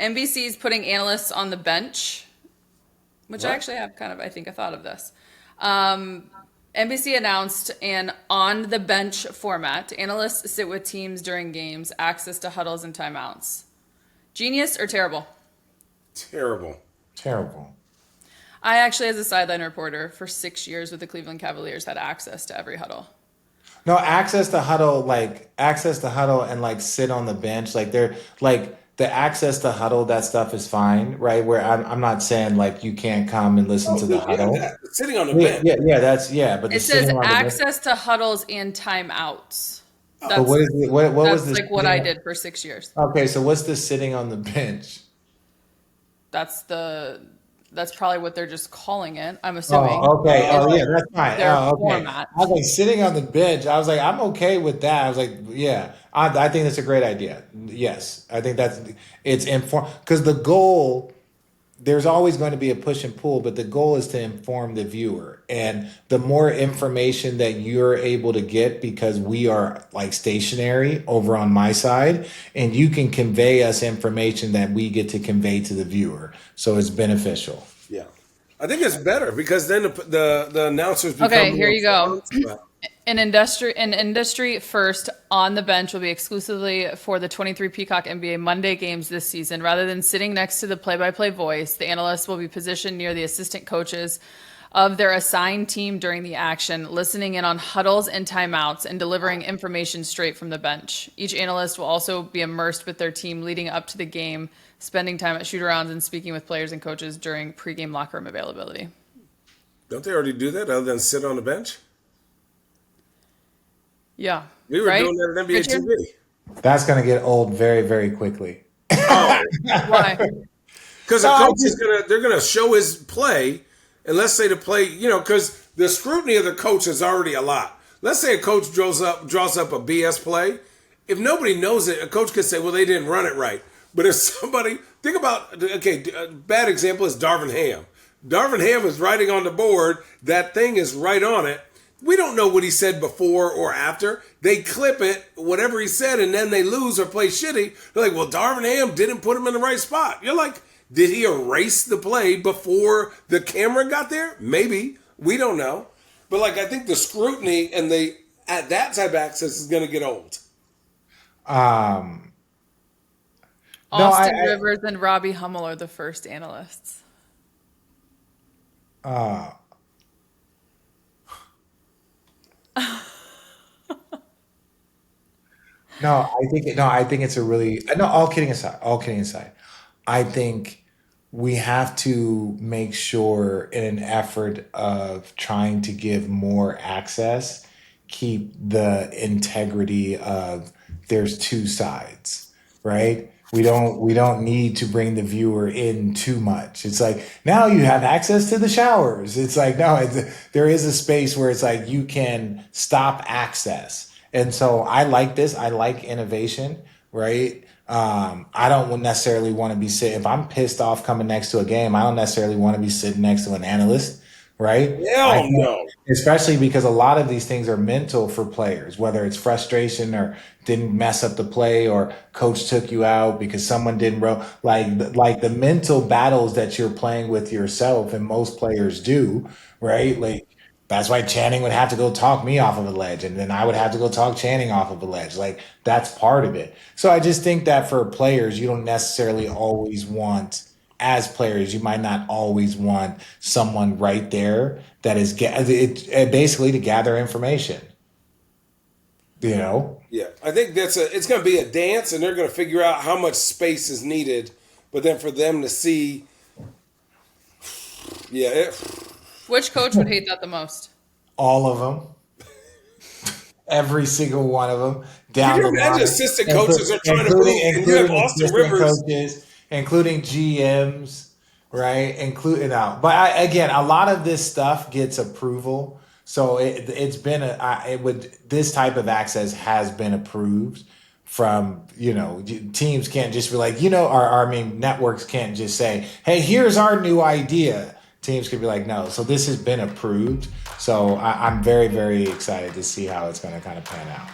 NBC is putting analysts on the bench, which I What? actually have kind of, I think, a thought of this. NBC announced an on the bench format. Analysts sit with teams during games, access to huddles and timeouts. Genius or terrible? Terrible. Terrible. I actually, as a sideline reporter for 6 years with the Cleveland Cavaliers, had access to every huddle. No, access to huddle and like sit on the bench. Like they're like the access to huddle, that stuff is fine, right? Where I'm not saying like you can't come and listen Oh, to the yeah, huddle. that. Sitting on the Yeah, bench. yeah, yeah, but the It says sitting on the bench. access to huddles and timeouts. But That's what is it? What was that's the like what I sitting? did for 6 years. Okay, so what's the sitting on the bench? That's the that's probably what they're just calling it. I'm assuming Oh, okay. is Oh, yeah, Oh, that's fine. their Oh, okay. format. I was like sitting on the bench. I was like, I'm okay with that. I was like, yeah, I think that's a great idea. Yes, I think it's inform because the goal there's always going to be a push and pull, but the goal is to inform the viewer. And the more information that you're able to get, because we are like stationary over on my side, and you can convey us information that we get to convey to the viewer. So it's beneficial. yeah. I think it's better because then the announcers become Okay, here more you go. informed. But An industry first on the bench will be exclusively for the 23 Peacock NBA Monday games this season. Rather than sitting next to the play-by-play voice, the analysts will be positioned near the assistant coaches of their assigned team during the action, listening in on huddles and timeouts and delivering information straight from the bench. Each analyst will also be immersed with their team leading up to the game, spending time at shoot-arounds and speaking with players and coaches during pregame locker room availability. don't they already do that other than sit on the bench? Yeah, We were right? doing that at NBA Richard? TV. That's going to get old very, very quickly. Oh, Why? because No, a I coach is just, they're gonna show his play, and let's say the play, because the scrutiny of the coach is already a lot. Let's say a coach draws up a BS play. If nobody knows it, a coach could say, "Well, they didn't run it right." But if somebody think about, okay, a bad example is Darvin Ham. Darvin Ham is writing on the board. That thing is right on it. We don't know what he said before or after. They clip it, whatever he said, and then they lose or play shitty. They're like, well, Darvin Ham didn't put him in the right spot. You're like, did he erase the play before the camera got there? Maybe. We don't know. But like, I think the scrutiny and at that type of access is going to get old. um, no, Austin Rivers and Robbie Hummel are the first analysts. uh, no, I think it's a really, no, all kidding aside, I think we have to make sure in an effort of trying to give more access, keep the integrity of there's two sides, right? We don't need to bring the viewer in too much. It's like now you have access to the showers. It's like no, there is a space where it's like you can stop access. And so I like this. I like innovation, right? I don't necessarily want to be sitting if I'm pissed off coming next to a game. I don't necessarily want to be sitting next to an analyst, right? I Hell think, no. especially because a lot of these things are mental for players, whether it's frustration or didn't mess up the play or coach took you out because someone didn't like the mental battles that you're playing with yourself, and most players do, right? Like that's why Channing would have to go talk me off of a ledge, and then I would have to go talk Channing off of a ledge. Like that's part of it. So I just think that for players, you don't necessarily always want, as players, you might not always want someone right there that is basically to gather information. You know, Yeah, I think it's going to be a dance, and they're going to figure out how much space is needed. But then for them to see, yeah, Which coach would hate that the most? all of them, every single one of them, could down you the imagine line, assistant coaches are trying to move, and you have including Austin assistant Rivers. coaches, including GMs, right? Including out. But again, a lot of this stuff gets approval. So it's been it would this type of access has been approved from teams can't just be like I mean networks can't just say, hey, here's our new idea. Teams could be like, no. So this has been approved. So I'm very, very excited to see how it's going to kind of pan out.